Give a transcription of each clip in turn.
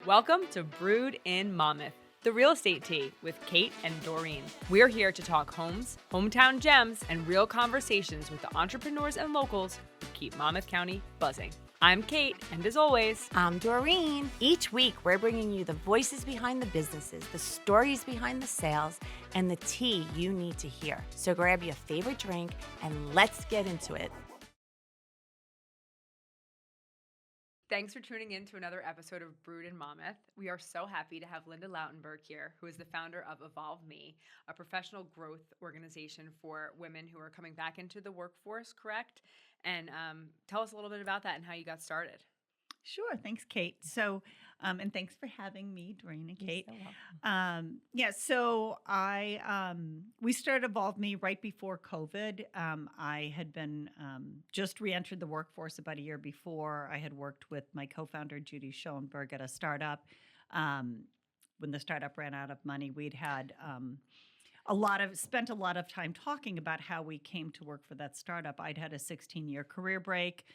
Welcome to Brewed in Monmouth, the real estate tea with Kate and Doreen. We're here to talk homes, hometown gems, and real conversations with the entrepreneurs and locals who keep Monmouth County buzzing. I'm Kate, and as always, I'm Doreen. Each week, we're bringing you the voices behind the businesses, the stories behind the sales, and the tea you need to hear. So grab your favorite drink and let's get into it. thanks for tuning in to another episode of Brewed in Monmouth. We are so happy to have Linda Lautenberg here, who is the founder of EvolveMe, a professional growth organization for women who are coming back into the workforce, correct? And tell us a little bit about that and how you got started. Sure. Thanks, Kate. So, and thanks for having me, Doreen and Kate. You're so welcome. We started EvolveMe right before COVID. I had been just re-entered the workforce about a year before. I had worked with my co-founder, Judy Schoenberg, at a startup. When the startup ran out of money, we'd had spent a lot of time talking about how we came to work for that startup. I'd had a 16-year career break.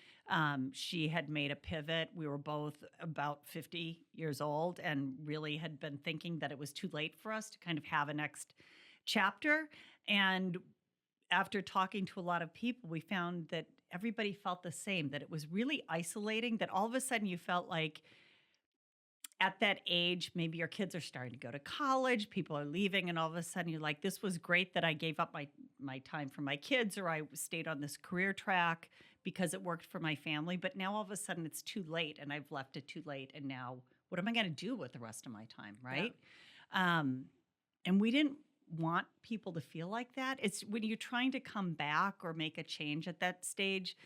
She had made a pivot. We were both about 50 years old and really had been thinking that it was too late for us to kind of have a next chapter. And after talking to a lot of people, we found that everybody felt the same, that it was really isolating, that all of a sudden you felt like at that age, maybe your kids are starting to go to college, people are leaving, and all of a sudden you're like, this was great that I gave up my time for my kids, or I stayed on this career track because it worked for my family. But now all of a sudden it's too late, and I've left it too late. And now what am I going to do with the rest of my time, right? Yeah. And we didn't want people to feel like that. It's when you're trying to come back or make a change at that stage,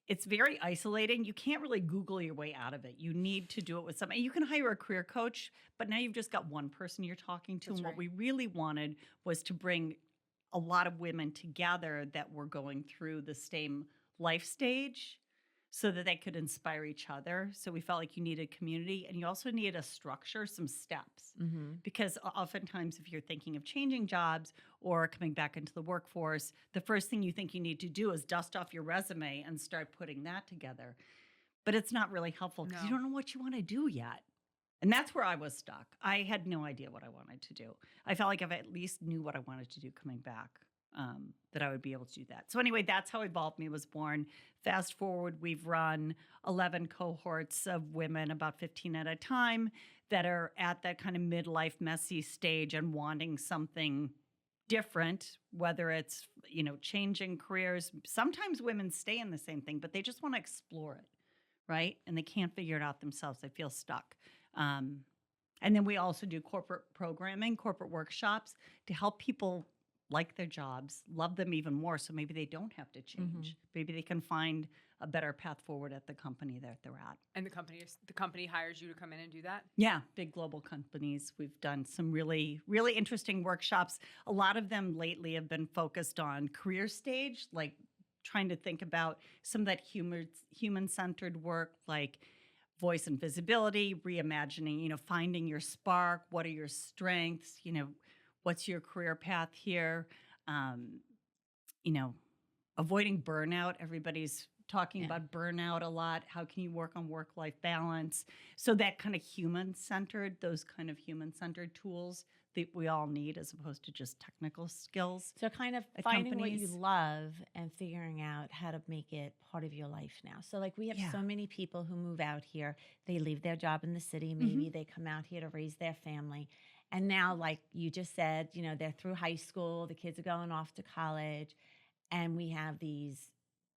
it's very isolating. You can't really Google your way out of it. You need to do it with somebody. You can hire a career coach, but now you've just got one person you're talking to. That's and right. What we really wanted was to bring a lot of women together that were going through the same life stage so that they could inspire each other. So we felt like you needed community, and you also needed a structure, some steps. Mm-hmm. Because oftentimes if you're thinking of changing jobs or coming back into the workforce, the first thing you think you need to do is dust off your resume and start putting that together. But it's not really helpful because you don't know what you want to do yet. And that's where I was stuck. I had no idea what I wanted to do. I felt like if I at least knew what I wanted to do coming back, that I would be able to do that. So anyway, that's how EvolveMe was born. Fast forward, we've run 11 cohorts of women, about 15 at a time, that are at that kind of midlife messy stage and wanting something different, whether it's, changing careers. Sometimes women stay in the same thing, but they just want to explore it, right? And they can't figure it out themselves. They feel stuck. And then we also do corporate programming, corporate workshops to help people like their jobs, love them even more, so maybe they don't have to change. Mm-hmm. Maybe they can find a better path forward at the company that they're at. And the company hires you to come in and do that? Yeah, big global companies. We've done some really, really interesting workshops. A lot of them lately have been focused on career stage, like trying to think about some of that human-centered work, like voice and visibility, reimagining, finding your spark. What are your strengths? What's your career path here? Avoiding burnout. Everybody's talking about burnout a lot. How can you work on work-life balance? So that kind of those kind of human-centered tools that we all need as opposed to just technical skills. So kind of finding what you love and figuring out how to make it part of your life now. So like we have so many people who move out here. They leave their job in the city. Maybe they come out here to raise their family. And now, like you just said, they're through high school, the kids are going off to college, and we have these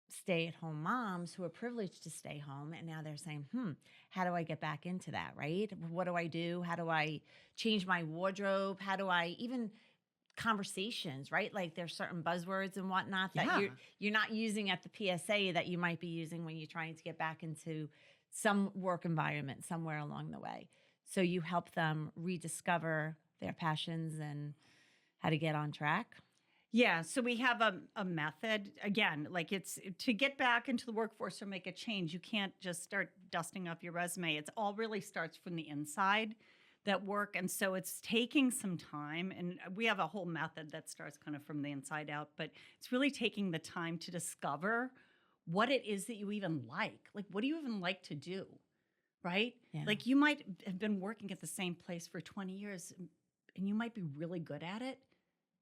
stay-at-home moms who are privileged to stay home, and now they're saying, how do I get back into that, right? What do I do? How do I change my wardrobe? How do I even conversations, right? Like there's certain buzzwords and whatnot that you're not using at the PSA that you might be using when you're trying to get back into some work environment somewhere along the way. So you help them rediscover their passions and how to get on track? Yeah, so we have a method. Again, like it's to get back into the workforce or make a change, you can't just start dusting off your resume. It's all really starts from the inside, that work. And so it's taking some time. And we have a whole method that starts kind of from the inside out, but it's really taking the time to discover what it is that you even like. Like, what do you even like to do? right? Yeah. Like you might have been working at the same place for 20 years and you might be really good at it,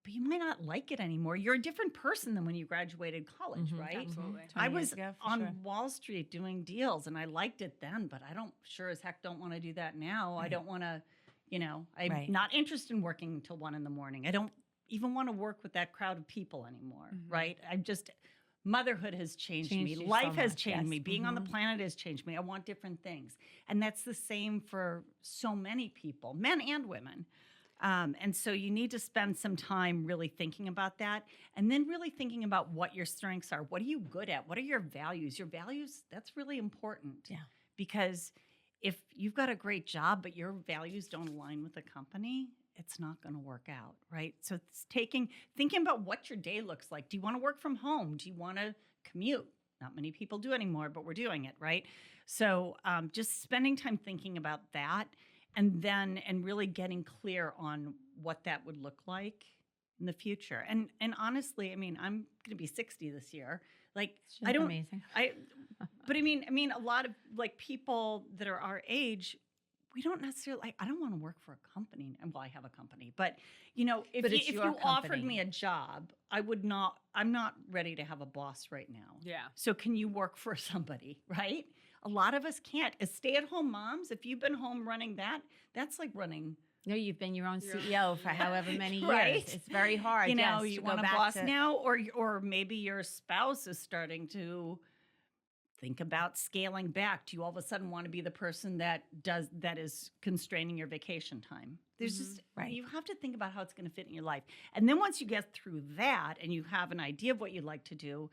but you might not like it anymore. You're a different person than when you graduated college, right? Absolutely. I 20 years was ago, for on sure. Wall Street doing deals and I liked it then, but I don't sure as heck don't want to do that now. I don't want to, I'm not interested in working until 1 a.m. I don't even want to work with that crowd of people anymore, right? Motherhood has changed me. You Life so has much, changed yes. me. Being on the planet has changed me. I want different things. And that's the same for so many people, men and women. And so you need to spend some time really thinking about that and then really thinking about what your strengths are. What are you good at? What are your values? Your values, that's really important. Yeah. Because if you've got a great job, but your values don't align with the company, it's not going to work out, right? So it's thinking about what your day looks like. Do you want to work from home? Do you want to commute? Not many people do anymore, but we're doing it, right? So just spending time thinking about that and really getting clear on what that would look like in the future. And honestly, I mean, I'm going to be 60 this year. Like, I don't, amazing. But I mean, a lot of like people that are our age, we don't necessarily, I don't want to work for a company. Well, I have a company, but if you offered me a job, I'm not ready to have a boss right now. Yeah. So can you work for somebody, right? A lot of us can't. As stay-at-home moms, if you've been home running that's like running. No, you've been your own CEO for however many years. Right? It's very hard. You want a boss now, or maybe your spouse is starting to think about scaling back. Do you all of a sudden want to be the person that is constraining your vacation time? There's just, you have to think about how it's going to fit in your life. And then once you get through that and you have an idea of what you'd like to do,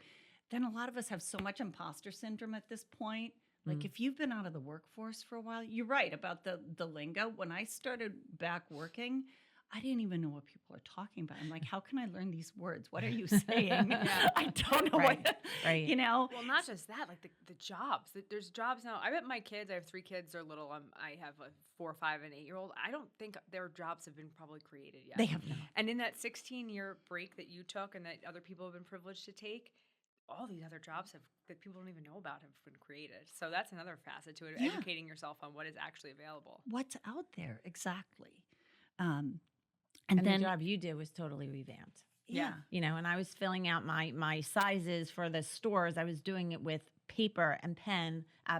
then a lot of us have so much imposter syndrome at this point. Like if you've been out of the workforce for a while, you're right about the lingo. When I started back working, I didn't even know what people are talking about. I'm like, how can I learn these words? What are you saying? I don't know what, Well, not just that, like the jobs. There's jobs now. I bet my kids, I have 3 kids, they're little. I have a 4, 5, and 8-year-old. I don't think their jobs have been probably created yet. They have not. And in that 16-year break that you took and that other people have been privileged to take, all these other jobs that people don't even know about have been created. So that's another facet to it, educating yourself on what is actually available. What's out there, exactly. And then the job you did was totally revamped. Yeah. And I was filling out my sizes for the stores. I was doing it with paper and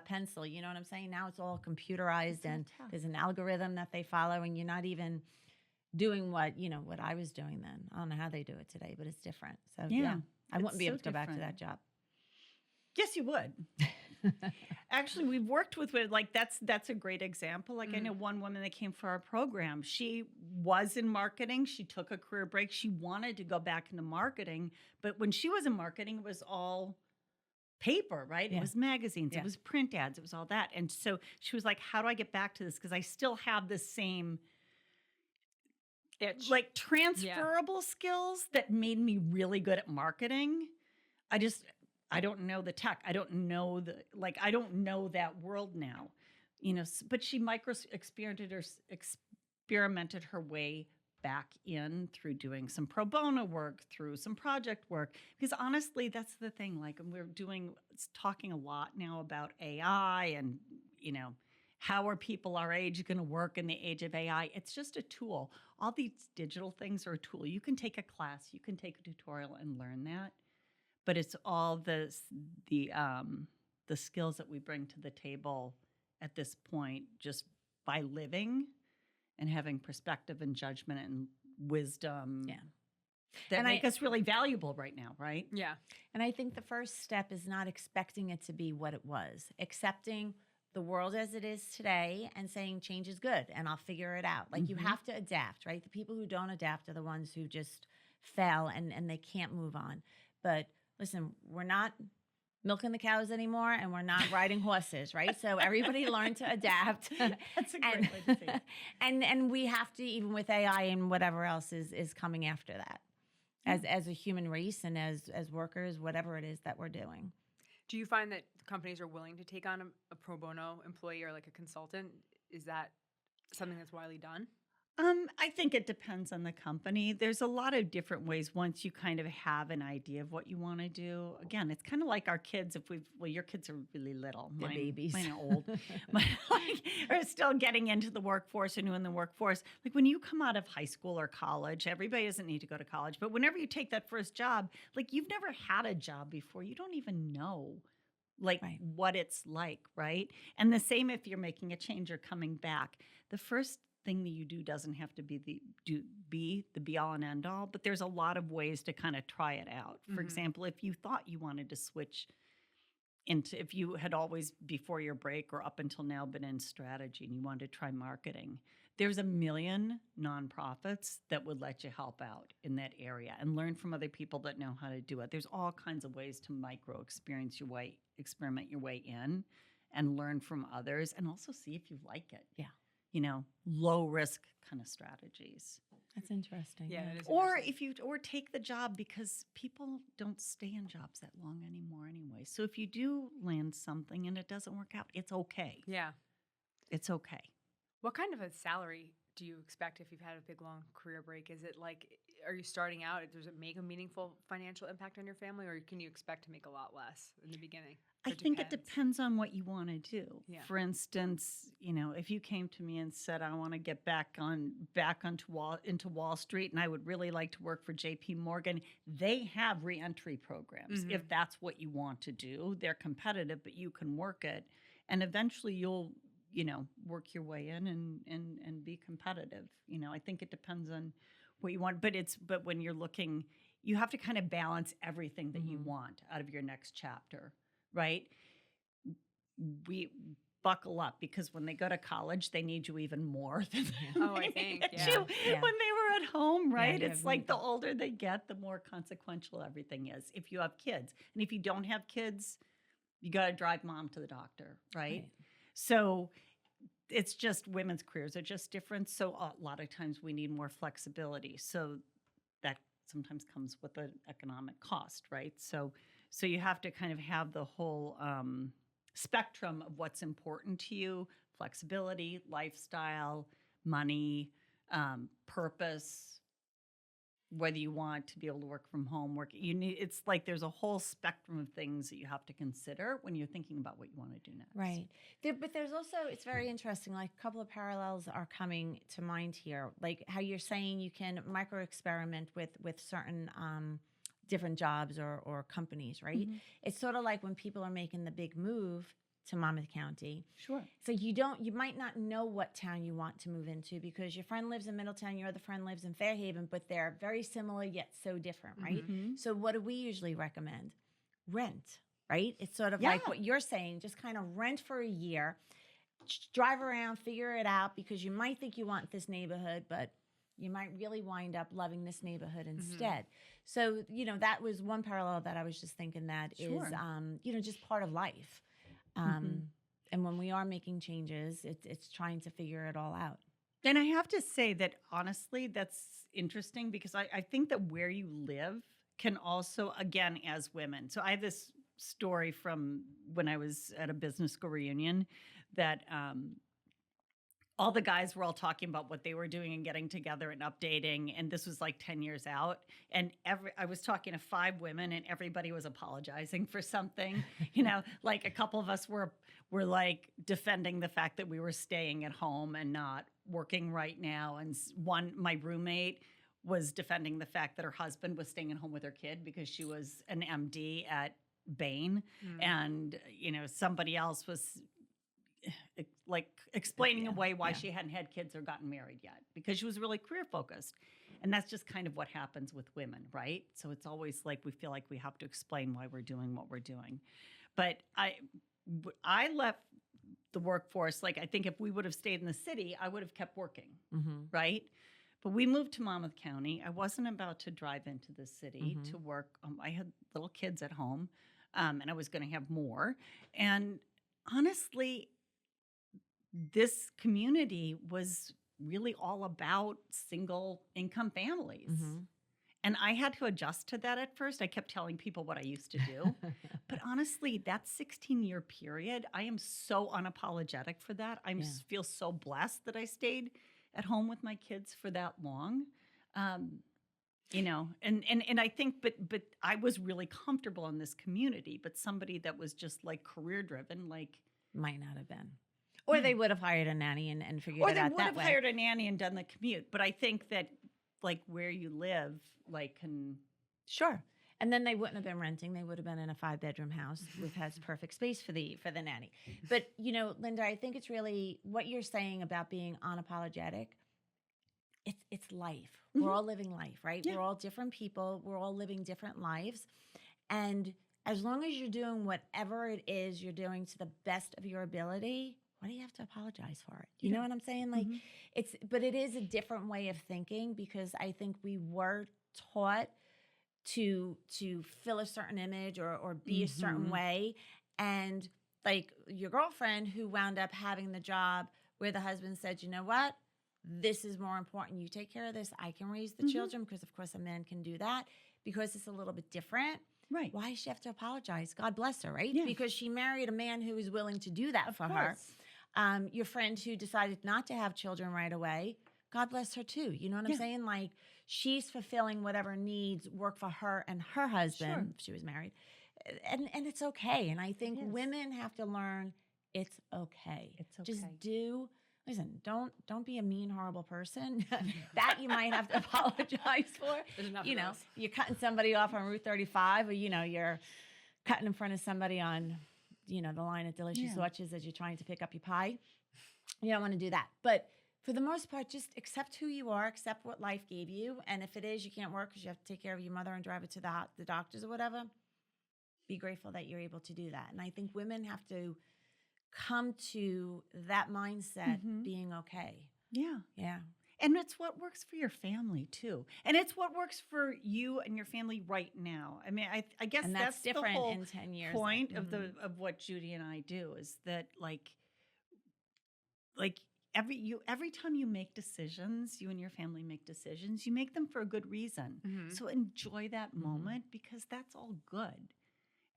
pencil. You know what I'm saying? Now it's all computerized and there's an algorithm that they follow and you're not even doing what I was doing then. I don't know how they do it today, but it's different. So I wouldn't be able to go back to that job. Yes, you would. Actually, we've worked with like that's a great example. Like I know one woman that came for our program. She was in marketing. She took a career break. She wanted to go back into marketing, but when she was in marketing, it was all paper, right? It was magazines, it was print ads, it was all that. And so she was like, "How do I get back to this? Because I still have the same." Like transferable skills that made me really good at marketing. I don't know the tech. I don't know I don't know that world now, but she experimented her way back in through doing some pro bono work, through some project work. Because honestly, that's the thing. Like talking a lot now about AI and, how are people our age going to work in the age of AI? It's just a tool. All these digital things are a tool. You can take a class, you can take a tutorial and learn that, but it's all the skills that we bring to the table at this point just by living and having perspective and judgment and wisdom. That make us really valuable right now, right? Yeah. And I think the first step is not expecting it to be what it was, accepting the world as it is today and saying change is good and I'll figure it out. Like you have to adapt, right? The people who don't adapt are the ones who just fail and they can't move on. But listen, we're not milking the cows anymore and we're not riding horses, right? So everybody learn to adapt. That's a great way to see it. And we have to, even with AI and whatever else is coming after that, as a human race and as workers, whatever it is that we're doing. Do you find that companies are willing to take on a pro bono employee or like a consultant? Is that something that's widely done? I think it depends on the company. There's a lot of different ways once you kind of have an idea of what you want to do. Again, it's kind of like our kids. Your kids are really little. They're babies. Mine are old. Mine are still getting into the workforce or new in the workforce. Like when you come out of high school or college, everybody doesn't need to go to college, but whenever you take that first job, like you've never had a job before, you don't even know like what it's like, right? And the same if you're making a change or coming back. The first thing that you do doesn't have to be the be all and end all, but there's a lot of ways to kind of try it out. For example, if you thought you wanted to switch into, if you had always before your break or up until now been in strategy and you wanted to try marketing, there's a million nonprofits that would let you help out in that area and learn from other people that know how to do it. There's all kinds of ways to experiment your way in and learn from others and also see if you like it. Yeah. Low risk kind of strategies. That's interesting. Yeah. Or take the job because people don't stay in jobs that long anymore anyway. So if you do land something and it doesn't work out, it's okay. Yeah. It's okay. What kind of a salary do you expect if you've had a big, long career break? Is it like, are you starting out? Does it make a meaningful financial impact on your family, or can you expect to make a lot less in the beginning? I think it depends on what you want to do. Yeah. For instance, if you came to me and said, I want to get back into Wall Street and I would really like to work for JP Morgan, they have reentry programs. If that's what you want to do, they're competitive, but you can work it. And eventually you'll work your way in and be competitive. I think it depends on what you want, but when you're looking, you have to kind of balance everything that you want out of your next chapter, right? We buckle up because when they go to college, they need you even more than I think, you when they were at home, right? It's like the older they get, the more consequential everything is. If you have kids, and if you don't have kids, you got to drive mom to the doctor, right? So it's just women's careers are just different. So a lot of times we need more flexibility. So that sometimes comes with an economic cost, right? So you have to kind of have the whole spectrum of what's important to you: flexibility, lifestyle, money, purpose. Whether you want to be able to work from home, it's like there's a whole spectrum of things that you have to consider when you're thinking about what you want to do next. Right. But there's also, it's very interesting, like a couple of parallels are coming to mind here. Like how you're saying you can micro-experiment with certain different jobs or companies, right? It's sort of like when people are making the big move to Monmouth County. Sure. So you might not know what town you want to move into because your friend lives in Middletown, your other friend lives in Fairhaven, but they're very similar yet so different, right? So what do we usually recommend? Rent, right? It's sort of like what you're saying, just kind of rent for a year, drive around, figure it out, because you might think you want this neighborhood, but you might really wind up loving this neighborhood instead. So, that was one parallel that I was just thinking that is, just part of life. And when we are making changes, it's trying to figure it all out. And I have to say that, honestly, that's interesting because I think that where you live can also, again, as women. So I have this story from when I was at a business school reunion that all the guys were all talking about what they were doing and getting together and updating. And this was like 10 years out. And I was talking to 5 women and everybody was apologizing for something. Like a couple of us were like defending the fact that we were staying at home and not working right now. And my roommate was defending the fact that her husband was staying at home with her kid because she was an MD at Bain. And, somebody else was like explaining away why she hadn't had kids or gotten married yet because she was really career focused. And that's just kind of what happens with women, right? So it's always like we feel like we have to explain why we're doing what we're doing. But I left the workforce, like I think if we would have stayed in the city, I would have kept working, right? But we moved to Monmouth County. I wasn't about to drive into the city to work. I had little kids at home, and I was going to have more. And honestly, this community was really all about single income families. And I had to adjust to that at first. I kept telling people what I used to do. But honestly, that 16-year period, I am so unapologetic for that. I feel so blessed that I stayed at home with my kids for that long. You know, and I think, but I was really comfortable in this community, but somebody that was just like career driven, like might not have been. Or they would have hired a nanny and figured or it they out would that have way. hired a nanny and done the commute. But I think that like where you live, like can. Sure. And then they wouldn't have been renting. They would have been in a 5-bedroom house with has perfect space for the nanny. But, you know, Linda, I think it's really what you're saying about being unapologetic. It's life. We're all living life, right? Yeah. We're all different people. We're all living different lives. And as long as you're doing whatever it is you're doing to the best of your ability, why do you have to apologize for it? You know what I'm saying? Like but it is a different way of thinking, because I think we were taught to fill a certain image or be a certain way. And like your girlfriend who wound up having the job where the husband said, you know what? This is more important. You take care of this. I can raise the children, because of course a man can do that, because it's a little bit different. Right. Why does she have to apologize? God bless her, right? Yeah. Because she married a man who was willing to do that for her. Your friend who decided not to have children right away, God bless her too. You know what I'm saying? Like she's fulfilling whatever needs work for her and her husband, if she was married. And it's okay. And I think women have to learn it's okay. It's okay. Just listen, don't be a mean, horrible person. That you might have to apologize for. You know, you're cutting somebody off on Route 35, or, you know, you're cutting in front of somebody on, you know, the line at Delicious Watches as you're trying to pick up your pie. You don't want to do that. But for the most part, just accept who you are, accept what life gave you. And if it is you can't work because you have to take care of your mother and drive it to the doctors or whatever, be grateful that you're able to do that. And I think women have to come to that mindset being okay. Yeah. Yeah. And it's what works for your family too. And it's what works for you and your family right now. I mean, I guess and that's different the whole in 10 years. Point of what Judy and I do is that like every time you make decisions, you and your family make decisions, you make them for a good reason. So enjoy that moment, because that's all good.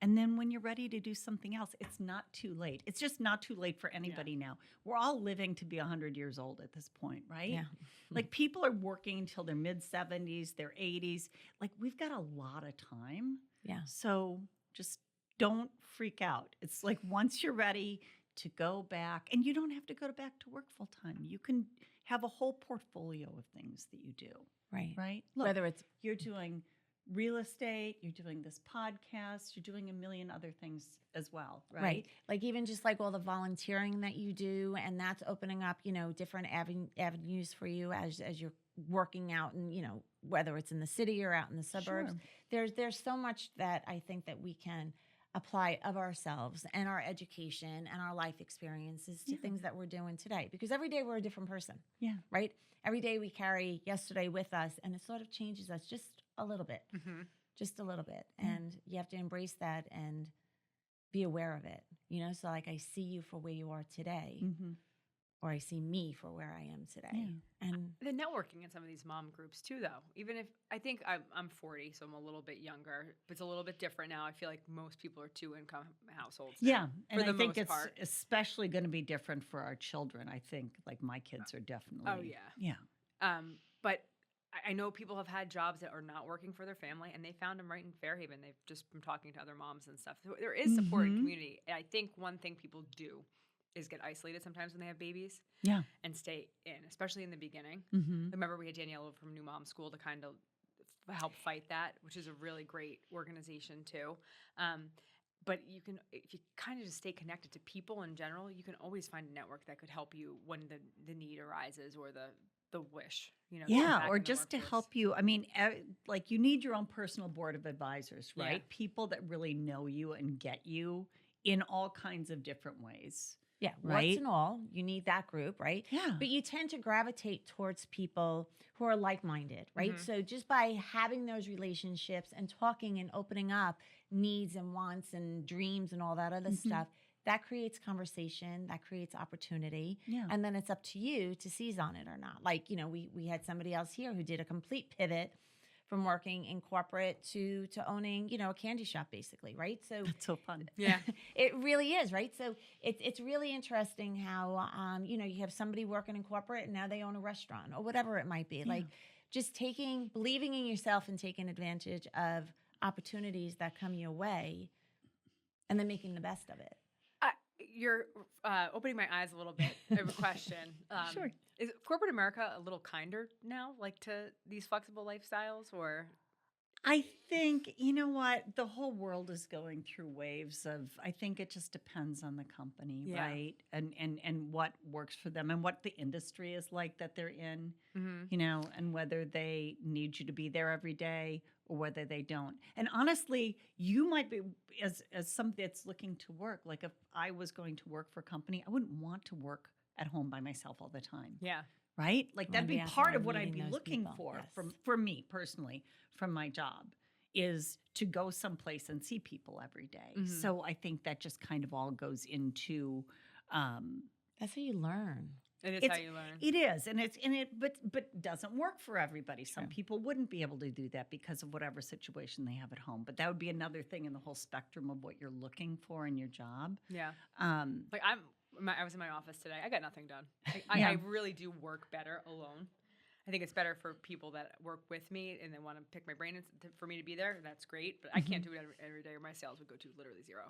And then when you're ready to do something else, it's not too late. It's just not too late for anybody now. We're all living to be 100 years old at this point, right? Yeah. Like people are working until their mid-70s, their 80s. Like we've got a lot of time. Yeah. So just don't freak out. It's like once you're ready to go back, and you don't have to go back to work full time. You can have a whole portfolio of things that you do. Right. Right? Look, whether it's you're doing real estate, you're doing this podcast, you're doing a million other things as well, right? Like even just like all the volunteering that you do, and that's opening up, you know, different avenues for you as you're working out, and, you know, whether it's in the city or out in the suburbs. There's so much that I think that we can apply of ourselves and our education and our life experiences to things that we're doing today, because every day we're a different person. Yeah. Right? Every day we carry yesterday with us, and it sort of changes us just a little bit. Just a little bit. And you have to embrace that and be aware of it. You know, so like I see you for where you are today, or I see me for where I am today. And the networking in some of these mom groups too, though, even if I think I'm 40, so I'm a little bit younger, but it's a little bit different now. I feel like most people are 2-income households. Yeah. And I think it's especially going to be different for our children. I think like my kids are definitely. Oh, yeah. Yeah. But I know people have had jobs that are not working for their family, and they found them right in Fairhaven. They've just been talking to other moms and stuff. So there is support in community. And I think one thing people do is get isolated sometimes when they have babies. Yeah. And stay in, especially in the beginning. Remember, we had Daniela from New Mom School to kind of help fight that, which is a really great organization too. But you can, if you kind of just stay connected to people in general, you can always find a network that could help you when the need arises, or the wish, you know. Yeah, or just to help you. I mean, like you need your own personal board of advisors, right? Yeah. People that really know you and get you in all kinds of different ways. Yeah, right. What's in all, you need that group, right? Yeah. But you tend to gravitate towards people who are like-minded, right? So just by having those relationships and talking and opening up needs and wants and dreams and all that other stuff, that creates conversation, that creates opportunity. Yeah. And then it's up to you to seize on it or not. Like, you know, we had somebody else here who did a complete pivot from working in corporate to owning, a candy shop basically, right? So That's so fun. Yeah. it really is, right? So it's really interesting how, you have somebody working in corporate and now they own a restaurant or whatever it might be. Like just believing in yourself and taking advantage of opportunities that come your way and then making the best of it. You're opening my eyes a little bit. I have a question. Sure. Is corporate America a little kinder now, like to these flexible lifestyles, or? I think, you know what, the whole world is going through waves of, I think it just depends on the company, right? And what works for them and what the industry is like that they're in, and whether they need you to be there every day or whether they don't. And honestly, you might be, as somebody that's looking to work, like if I was going to work for a company, I wouldn't want to work at home by myself all the time. Yeah. Right? Like that'd be part of what I'd be looking for yes. for me personally from my job is to go someplace and see people every day. So I think that just kind of all goes into that's how you learn. It is how you learn. It is. But doesn't work for everybody. Some people wouldn't be able to do that because of whatever situation they have at home. But that would be another thing in the whole spectrum of what you're looking for in your job. Yeah. Like I was in my office today. I got nothing done. I really do work better alone. I think it's better for people that work with me and they want to pick my brain for me to be there. That's great, but I can't do it every day, or my sales would go to literally zero.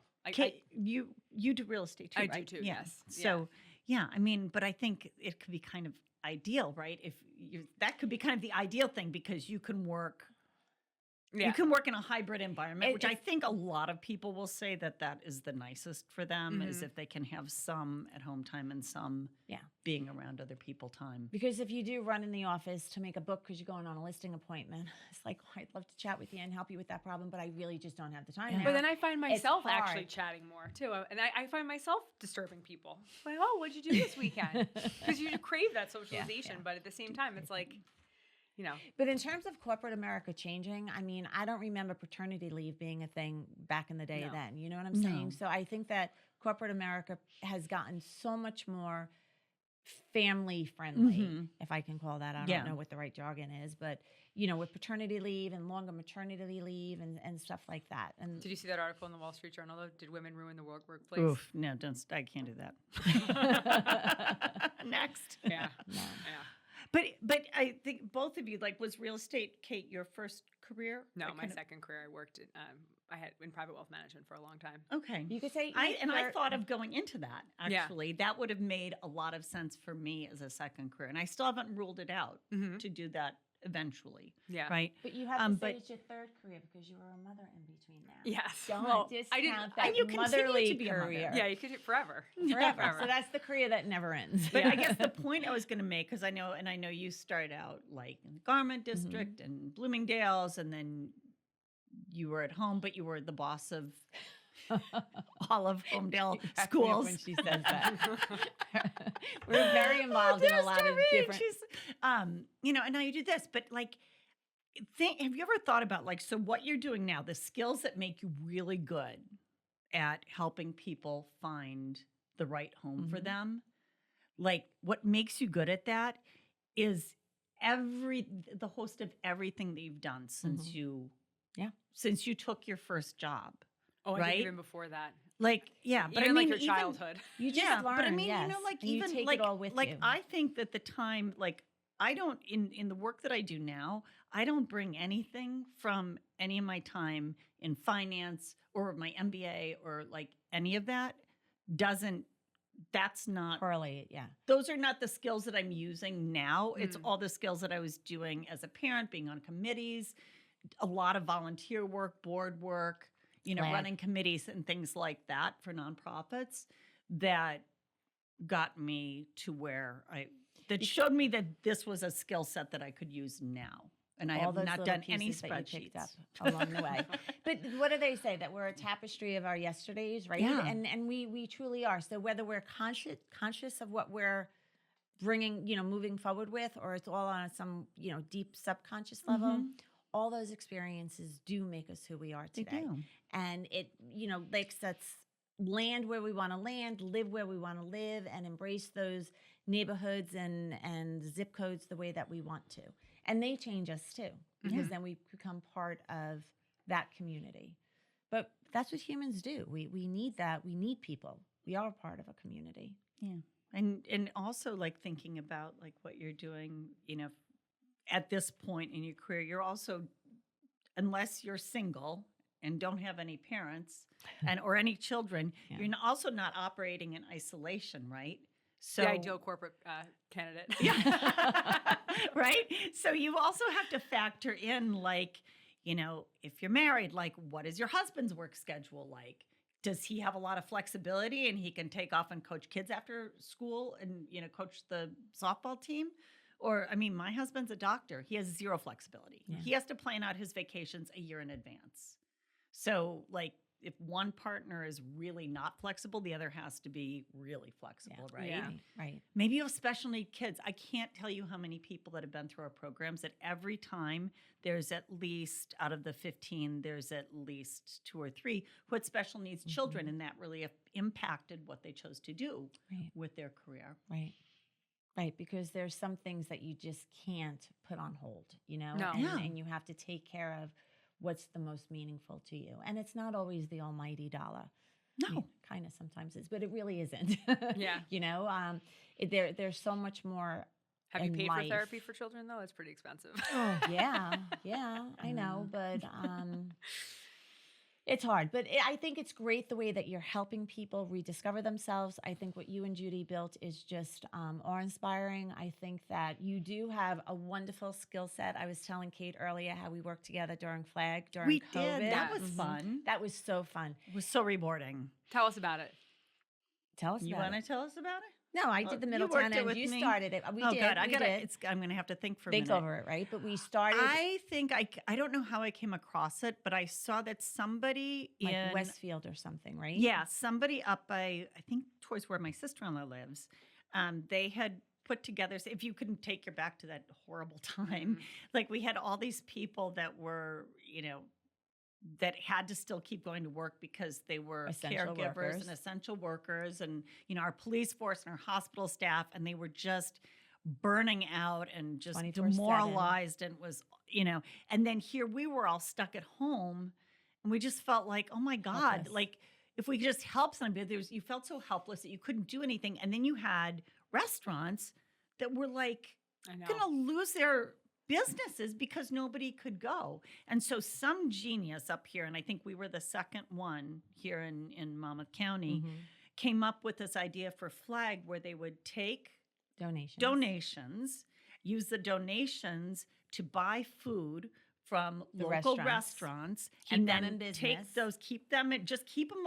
You do real estate too, I right? do too. Yes. So I mean, but I think it could be kind of ideal, right? That could be kind of the ideal thing because you can work. Yeah. You can work in a hybrid environment, which I think a lot of people will say that is the nicest for them, is if they can have some at home time and some being around other people time. Because if you do run in the office to make a book because you're going on a listing appointment, it's like, I'd love to chat with you and help you with that problem, but I really just don't have the time. But then I find myself actually chatting more too. And I find myself disturbing people. Like, oh, what'd you do this weekend? Because you crave that socialization, but at the same time, it's like, But in terms of corporate America changing, I mean, I don't remember paternity leave being a thing back in the day then. You know what I'm saying? So I think that corporate America has gotten so much more family friendly, if I can call that. I don't know what the right jargon is, but, with paternity leave and longer maternity leave and stuff like that. And did you see that article in the Wall Street Journal, though? Did women ruin the workplace? Oof, no, I can't do that. Next. Yeah. No. Yeah. But I think both of you, was real estate, Kate, your first career? No, my second career. I worked I had in private wealth management for a long time. Okay. You could say I thought of going into that, actually. Yeah. That would have made a lot of sense for me as a second career. And I still haven't ruled it out to do that eventually. Yeah. Right? But you have to say it's your third career because you were a mother in between there. Yes. Don't discount that and you motherly to be career. Yeah, you could do it forever. Forever. So that's the career that never ends. But I guess the point I was going to make, because I know you started out in the Garment District and Bloomingdale's, and then you were at home, but you were the boss of all of Homedale schools. When she says that, we're very involved in a lot of different. And now you do this, but have you ever thought about so what you're doing now, the skills that make you really good at helping people find the right home for them? What makes you good at that is the host of everything that you've done since you took your first job. Oh, right? I think even before that. But even I mean, your childhood. You just learn, but I mean, yes. even you take it all with you. I think that the time, I don't in the work that I do now, I don't bring anything from any of my time in finance or my MBA or any of that. That's not correlate. Yeah, those are not the skills that I'm using now. It's all the skills that I was doing as a parent, being on committees, a lot of volunteer work, board work. Running committees and things like that for nonprofits that got me to where that showed me that this was a skill set that I could use now. And I have not done any spreadsheets up along the way. But what do they say? That we're a tapestry of our yesterdays, right? Yeah. And we truly are. So whether we're conscious of what we're bringing, moving forward with, or it's all on some, deep subconscious level, all those experiences do make us who we are today. And it, lets land where we want to land, live where we want to live, and embrace those neighborhoods and zip codes the way that we want to. And they change us too, because then we become part of that community. But that's what humans do. We need that. We need people. We are part of a community. Yeah. And also like thinking about like what you're doing, you know, at this point in your career, you're also, unless you're single and don't have any parents or any children, you're also not operating in isolation, right? So the ideal corporate candidate. Yeah. Right? So you also have to factor in, like, you know, if you're married, like, what is your husband's work schedule like? Does he have a lot of flexibility and he can take off and coach kids after school and, you know, coach the softball team? Or, I mean, my husband's a doctor. He has zero flexibility. Yeah. He has to plan out his vacations a year in advance. So, like, if one partner is really not flexible, the other has to be really flexible, right? Yeah, right. Maybe you have special need kids. I can't tell you how many people that have been through our programs that every time there's at least, out of the 15, there's at least 2 or 3 who had special needs children, and that really impacted what they chose to do with their career. Right. Right, because there's some things that you just can't put on hold, you know? No. And you have to take care of what's the most meaningful to you. And it's not always the almighty dollar. No. I mean, kind of sometimes is, but it really isn't. Yeah. You know, there's so much more. Have you paid life. for therapy for children, though? It's pretty expensive. Oh, yeah. I know. But it's hard. But I think it's great the way that you're helping people rediscover themselves. I think what you and Judy built is just awe-inspiring. I think that you do have a wonderful skill set. I was telling Kate earlier how we worked together during Flag, during we COVID. Did. That was fun. That was so fun. It was so rewarding. Tell us about it. Tell us you about it. You want to tell us about it? No, I did the Middletown, and you started it. We did. Good. I'm going to have to think for a minute. Think over it, right? But we started. I think I don't know how I came across it, but I saw that somebody like in Westfield or something, right? Yeah, somebody up by, I think towards where my sister-in-law lives. They had put together, if you couldn't take your back to that horrible time, like we had all these people that were, you know, that had to still keep going to work because they were essential caregivers workers. And essential workers and, you know, our police force and our hospital staff, and they were just burning out and just 24/7. demoralized and was, you know, and then here we were all stuck at home and we just felt like, oh my God, helpless. Like if we could just help somebody, you felt so helpless that you couldn't do anything. And then you had restaurants that were like going to lose their businesses because nobody could go. And so some genius up here, and I think we were the second one here in Monmouth County, came up with this idea for Flag where they would take donations, use the donations to buy food from the local restaurants and then take those, keep them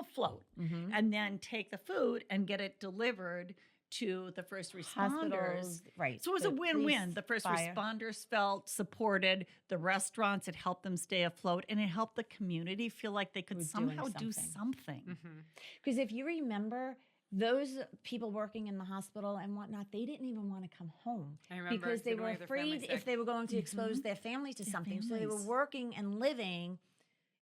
afloat, and then take the food and get it delivered to the first responders. Hospitals, right. So it was a win-win. The first responders felt supported, the restaurants, it helped them stay afloat, and it helped the community feel like they could somehow do something. Because if you remember, those people working in the hospital and whatnot, they didn't even want to come home because they were afraid if they were going to expose their family to something. So they were working and living,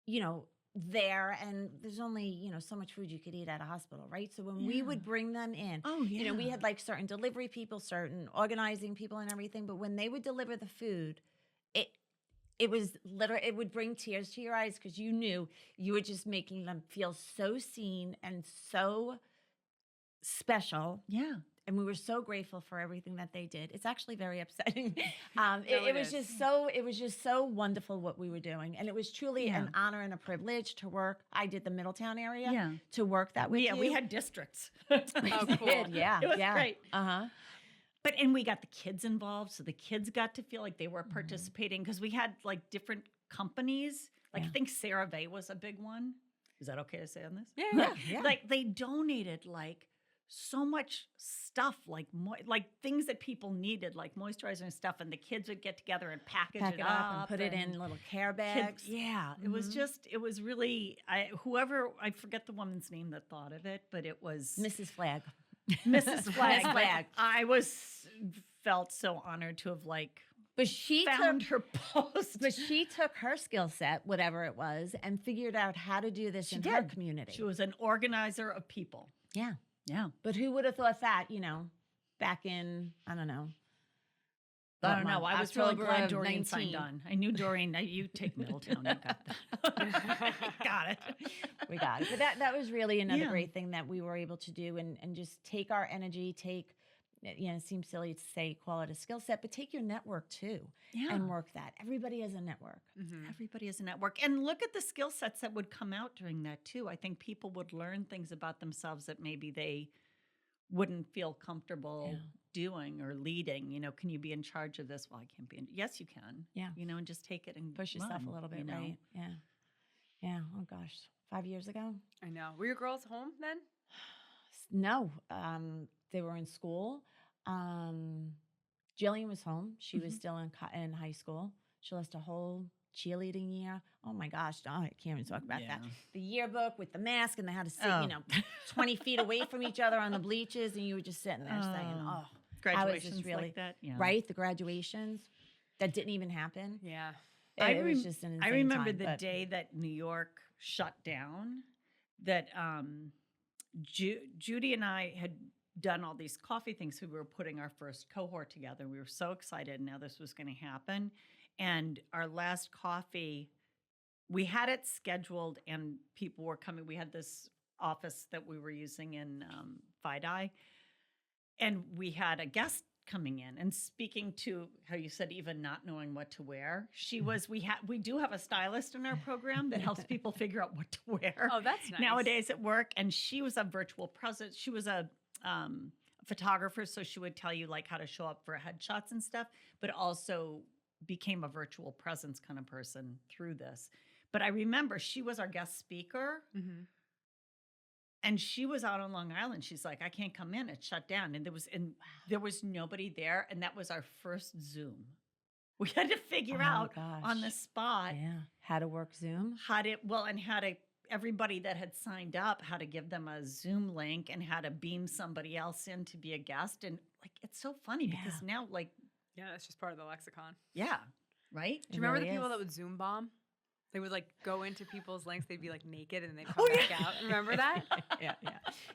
you know, there, and there's only, you know, so much food you could eat at a hospital, right? So when we would bring them in, you know, we had like certain delivery people, certain organizing people and everything, but when they would deliver the food, it was literally, it would bring tears to your eyes because you knew you were just making them feel so seen and so special. Yeah. And we were so grateful for everything that they did. It's actually very upsetting. It was just so wonderful what we were doing. And it was truly an honor and a privilege to work. I did the Middletown area to work that with you. We had districts. Oh, cool. Yeah. It was great. But we got the kids involved. So the kids got to feel like they were participating because we had like different companies. Like I think CeraVe was a big one. Is that okay to say on this? Yeah. Like they donated like so much stuff, like things that people needed, like moisturizer and stuff, and the kids would get together and package it up and put it in little care bags. It was just, it was really, I forget the woman's name that thought of it, but it was Mrs. Flag. Mrs. Flag. I felt so honored to have But she found her post. But she took her skill set, whatever it was, and figured out how to do this in her community. She was an organizer of people. Yeah. Yeah. But who would have thought that, you know, back in, I don't know. I don't know. I was really October glad of Doreen 19. signed on. I knew Doreen. You take Middletown. You got that. Got it. We got it. But that was really another Yeah. great thing that we were able to do, and just take our energy, it seems silly to say call it a skill set, but take your network too and work that. Everybody has a network. Everybody has a network. And look at the skill sets that would come out during that too. I think people would learn things about themselves that maybe they wouldn't feel comfortable doing or leading. Can you be in charge of this? Well, I can't be. Yes, you can. Yeah. And just take it and Push yourself a little bit, right? Yeah. Yeah. Oh gosh, 5 years ago. I know. Were your girls home then? No, they were in school. Jillian was home. She was still in high school. She lost a whole cheerleading year. Oh my gosh, I can't even talk about that. The yearbook with the mask, and they had to sit, 20 feet away from each other on the bleachers, and you were just sitting there saying, "Oh, graduations like that." Yeah. Right? The graduations that didn't even happen. Yeah, it was just an insane I remember time, the day that New York shut down. That Judy and I had done all these coffee things. We were putting our first cohort together. We were so excited. Now this was going to happen. And our last coffee, we had it scheduled and people were coming. We had this office that we were using in FIDI. And we had a guest coming in and speaking to how you said, even not knowing what to wear. We do have a stylist in our program that helps people figure out what to wear. Oh, that's nice. Nowadays at work. And she was a virtual presence. She was a photographer. So she would tell you like how to show up for headshots and stuff, but also became a virtual presence kind of person through this. But I remember she was our guest speaker. And she was out on Long Island. She's like, I can't come in. It's shut down. And there was nobody there. And that was our first Zoom. We had to figure out on the spot how to work Zoom. Everybody that had signed up, how to give them a Zoom link and how to beam somebody else in to be a guest. And like, it's so funny because now that's just part of the lexicon. Yeah. Right? Do you remember the people that would Zoom bomb? They would like go into people's links. They'd be like naked and they'd come back out. Remember that?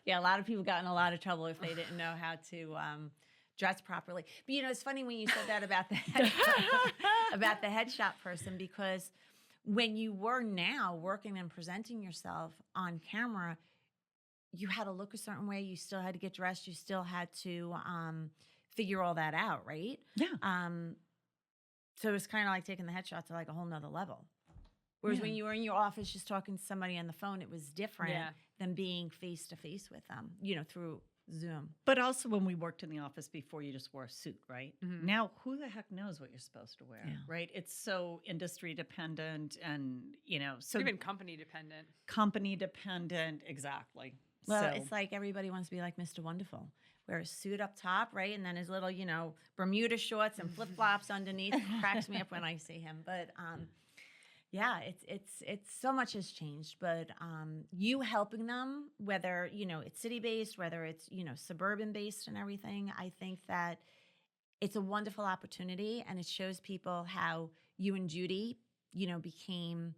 Yeah. A lot of people got in a lot of trouble if they didn't know how to dress properly. But it's funny when you said that about the headshot person, because when you were now working and presenting yourself on camera, you had to look a certain way. You still had to get dressed. You still had to figure all that out, right? Yeah. So it was kind of like taking the headshot to like a whole nother level. Whereas when you were in your office just talking to somebody on the phone, it was different than being face-to-face with them, through Zoom. But also when we worked in the office before, you just wore a suit, right? Now, who the heck knows what you're supposed to wear, right? It's so industry dependent and, so even company dependent. Company dependent, exactly. Well, it's like everybody wants to be like Mr. Wonderful. Wear a suit up top, right? And then his little, Bermuda shorts and flip-flops underneath. It cracks me up when I see him. But yeah, it's so much has changed, but you helping them, whether, it's city-based, whether it's, suburban-based and everything, I think that it's a wonderful opportunity, and it shows people how you and Judy, became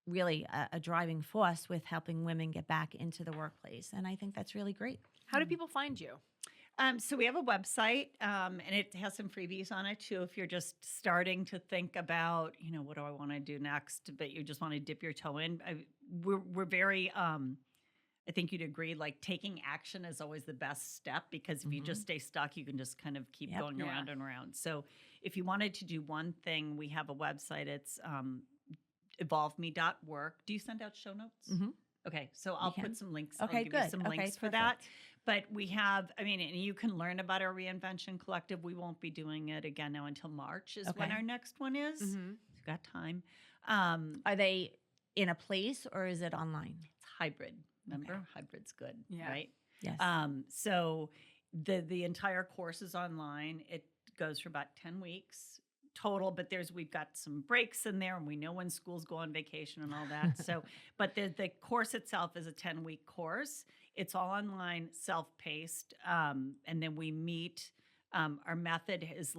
really a driving force with helping women get back into the workplace. And I think that's really great. How do people find you? So we have a website, and it has some freebies on it too. If you're just starting to think about, what do I want to do next, but you just want to dip your toe in, we're very, I think you'd agree, like taking action is always the best step, because if you just stay stuck, you can just kind of keep going around and around. So if you wanted to do one thing, we have a website. It's EvolveMe.work. Do you send out show notes? Okay, so I'll put some links. Okay, I'll give good. you some links for that. But we have, and you can learn about our Reinvention Collective. We won't be doing it again now until March is when our next one is. We've got time. Are they in a place or is it online? It's hybrid. Remember, hybrid's good, right? Yes. So the entire course is online. It goes for about 10 weeks total, but we've got some breaks in there, and we know when schools go on vacation and all that. So, but the course itself is a 10-week course. It's all online, self-paced, and then we meet. Our method is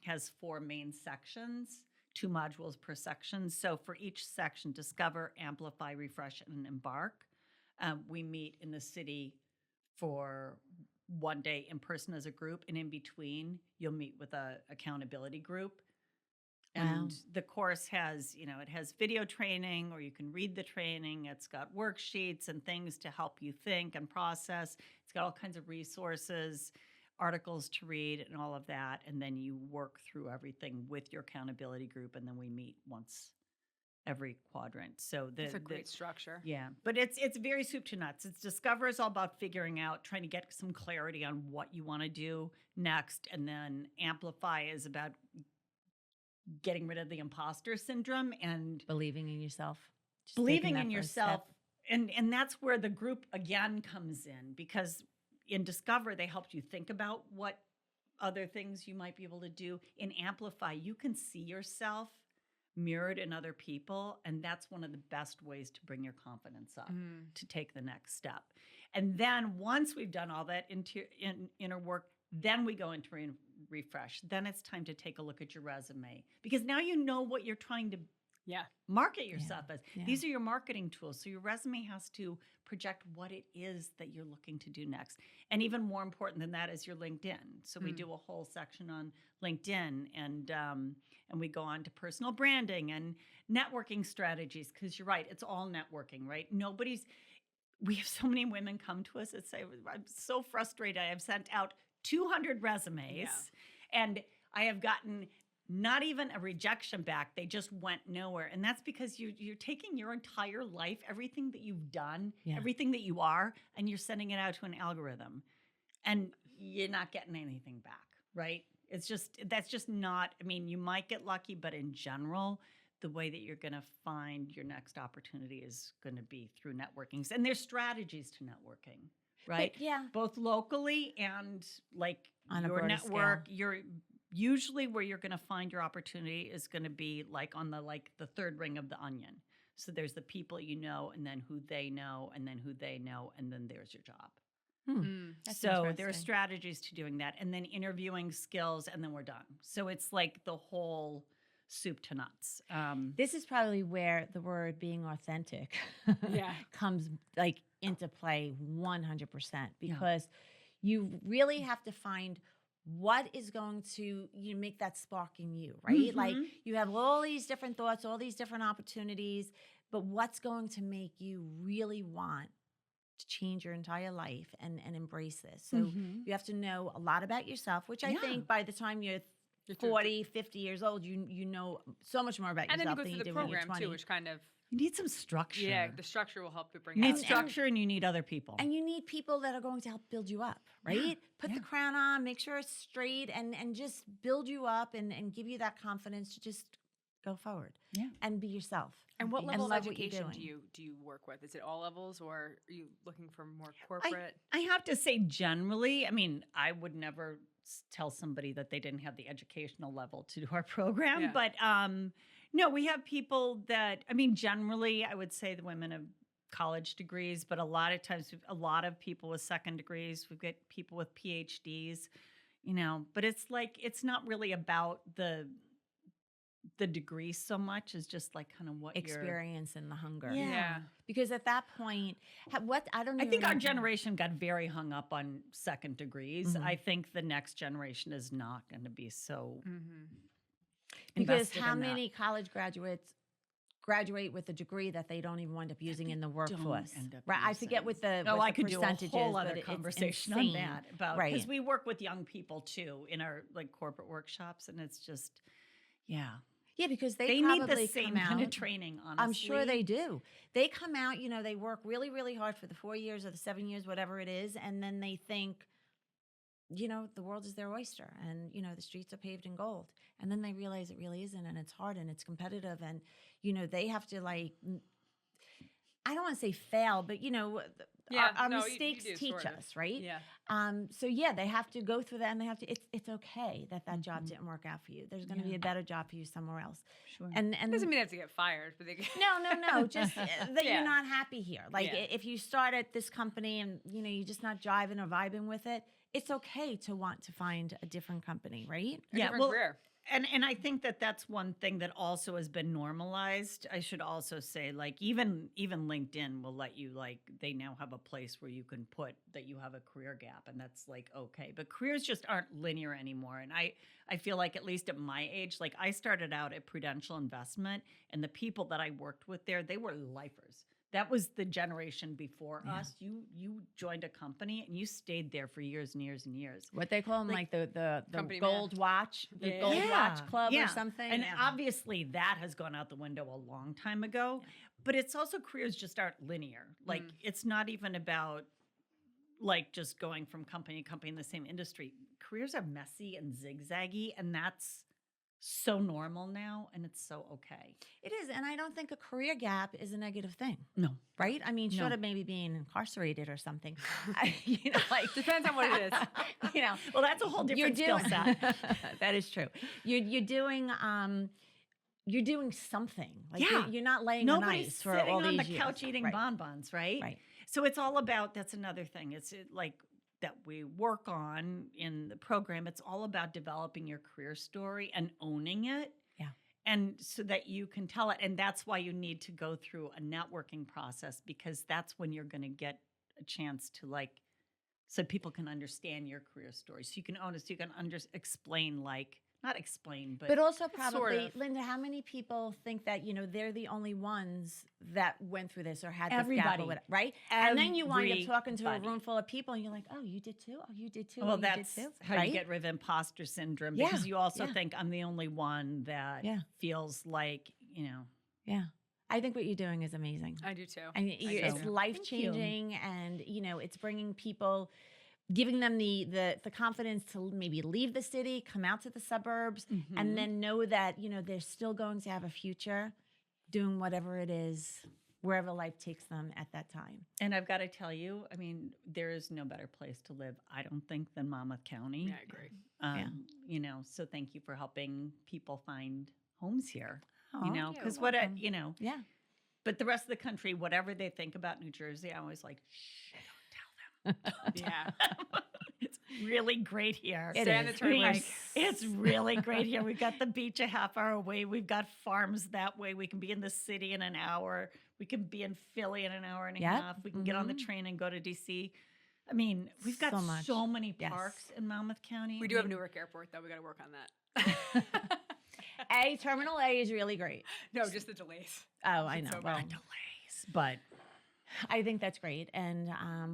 has 4 main sections, 2 modules per section. So for each section, discover, amplify, refresh, and embark. We meet in the city for one day in person as a group, and in between you'll meet with a accountability group. And the course has, it has video training, or you can read the training. It's got worksheets and things to help you think and process. It's got all kinds of resources, articles to read, and all of that. And then you work through everything with your accountability group, and then we meet once every quadrant. So that's a great structure. Yeah, but it's very soup to nuts. It's Discover is all about figuring out, trying to get some clarity on what you want to do next, and then Amplify is about getting rid of the imposter syndrome and believing in yourself. Believing in yourself. And that's where the group again comes in, because in Discover, they helped you think about what other things you might be able to do. In Amplify, you can see yourself mirrored in other people. And that's one of the best ways to bring your confidence up, to take the next step. And then once we've done all that inner work, then we go into refresh. Then it's time to take a look at your resume, because now you know what you're trying to market yourself as. These are your marketing tools. So your resume has to project what it is that you're looking to do next. And even more important than that is your LinkedIn. So we do a whole section on LinkedIn, and we go on to personal branding and networking strategies, because you're right, it's all networking, right? We have so many women come to us and say, I'm so frustrated. I have sent out 200 resumes and I have gotten not even a rejection back. They just went nowhere. And that's because you're taking your entire life, everything that you've done, everything that you are, and you're sending it out to an algorithm, and you're not getting anything back, right? That's just not, you might get lucky, but in general, the way that you're going to find your next opportunity is going to be through networking. And there's strategies to networking. Right? But, both locally and like on your network. Scale. You're usually where you're going to find your opportunity is going to be like on the third ring of the onion. So there's the people you know, and then who they know, and then who they know, and then there's your job. So there are strategies to doing that, and then interviewing skills, and then we're done. So it's like the whole soup to nuts. This is probably where the word being authentic comes into play 100%, because you really have to find what is going to make that spark in you, right? Like you have all these different thoughts, all these different opportunities, but what's going to make you really want to change your entire life and embrace this? So you have to know a lot about yourself, which I think by the time you're 40, 50 years old, you know so much more about yourself than you did the when you're program 20. too, which kind of you need some structure. Yeah, the structure will help to bring you need structure, and you need other people. And you need people that are going to help build you up, right? Put the crown on, make sure it's straight, and just build you up and give you that confidence to just go forward and be yourself. And what level of education do you work with? Is it all levels, or are you looking for more corporate? I have to say, generally, I would never tell somebody that they didn't have the educational level to do our program, but no, we have people that, generally, I would say the women have college degrees, but a lot of times, a lot of people with second degrees, we've got people with PhDs, but it's not really about the degree so much as just like kind of what experience and the hunger. Yeah. Because at that point, I think our generation got very hung up on second degrees. I think the next generation is not going to be so because how many college graduates graduate with a degree that they don't even wind up using in the workforce? Right? I forget what the I could percentages, do a whole other conversation on that about because we work with young people too in our corporate workshops, and it's just because they need the same kind of training, honestly. I'm sure they do. They come out, they work really, really hard for the 4 years or the 7 years, whatever it is, and then they think, the world is their oyster, and, the streets are paved in gold. And then they realize it really isn't, and it's hard, and it's competitive, and, they have to, I don't want to say fail, but, our mistakes teach us, right? Yeah. So they have to go through that, and they have to. It's okay that job didn't work out for you. There's going to be a better job for you somewhere else. Sure. And it doesn't mean they have to get fired, but they no, just that you're not happy here. If you start at this company and you're just not jiving or vibing with it, it's okay to want to find a different company, right? Different career. And I think that that's one thing that also has been normalized. I should also say, like, even LinkedIn will let you, like, they now have a place where you can put that you have a career gap, and that's like okay. But careers just aren't linear anymore. And I feel like, at least at my age, like, I started out at Prudential Investment, and the people that I worked with there, they were lifers. That was the generation before us. You joined a company and you stayed there for years and years and years. What they call them, like the gold man. watch, the gold watch club or something. And obviously that has gone out the window a long time ago. But it's also, careers just aren't linear. Like it's not even about like just going from company to company in the same industry. Careers are messy and zigzaggy, and that's so normal now, and it's so okay. It is, and I don't think a career gap is a negative thing. No. Right? I mean, short of maybe being incarcerated or something. Like depends on what it is. Well, that's a whole different skill set. That is true. You're doing something. Like you're not laying on ice for all these years. Nobody's sitting on the couch eating bonbons, right? Right. So it's all about, that's another thing. It's like that we work on in the program. It's all about developing your career story and owning it. Yeah. And so that you can tell it. And that's why you need to go through a networking process, because that's when you're going to get a chance to, like, so people can understand your career story. So you can own it, so you can explain, like, not explain, but also probably, sort of. Linda, how many people think that, they're the only ones that went through this or had this Everybody. gap or whatever, right? And then you wind up talking to a room full of people and you're like, oh, you did too? Oh, you did too? Well, oh, you that's did too? how right? you get rid of imposter syndrome, because you also Yeah. think I'm the only one that feels like, Yeah. I think what you're doing is amazing. I do too. And it's life-changing, and, it's bringing people, giving them the confidence to maybe leave the city, come out to the suburbs, and then know that, they're still going to have a future doing whatever it is, wherever life takes them at that time. And I've got to tell you, I mean, there is no better place to live, I don't think, than Monmouth County. Yeah, I agree. So thank you for helping people find homes here. Oh, because Yeah. But the rest of the country, whatever they think about New Jersey, I'm always like, shh, don't tell them. Yeah. It's really great here. Stay on the turnpike. It's really great here. We've got the beach a half hour away. We've got farms that way. We can be in the city in an hour. We can be in Philly in an hour and a half. We can get on the train and go to D.C. I mean, we've got so many parks in Monmouth County. We do have Newark Airport, though. We got to work on that. Terminal A is really great. No, just the delays. Oh, I know. So well, delays, but I think that's great, and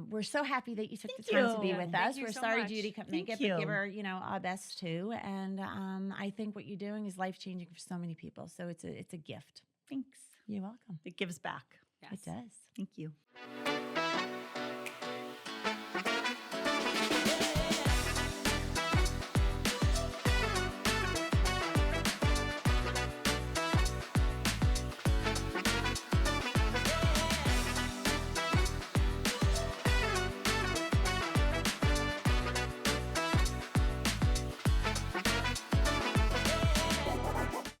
we're so happy that you took the time to be with us. We're so sorry much. Judy couldn't make it, but give her, our best too. And I think what you're doing is life changing for so many people. So it's a gift. Thanks. You're welcome. It gives back. Yes. It does. Thank you.